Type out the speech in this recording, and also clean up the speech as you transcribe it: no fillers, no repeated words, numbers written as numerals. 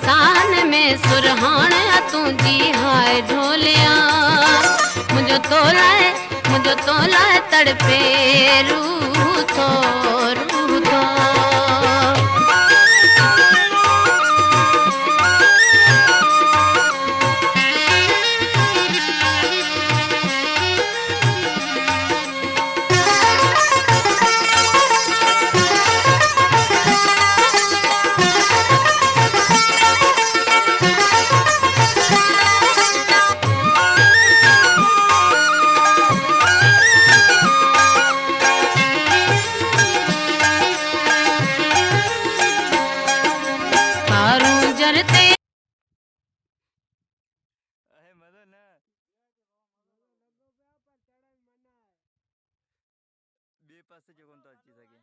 सान में सुरहान तुझी हाय ढोलिया मुझो तो लाए तड़पे रूह तो कारूं जरते मज़ो न बे पासे जो कोन थो अची सघे।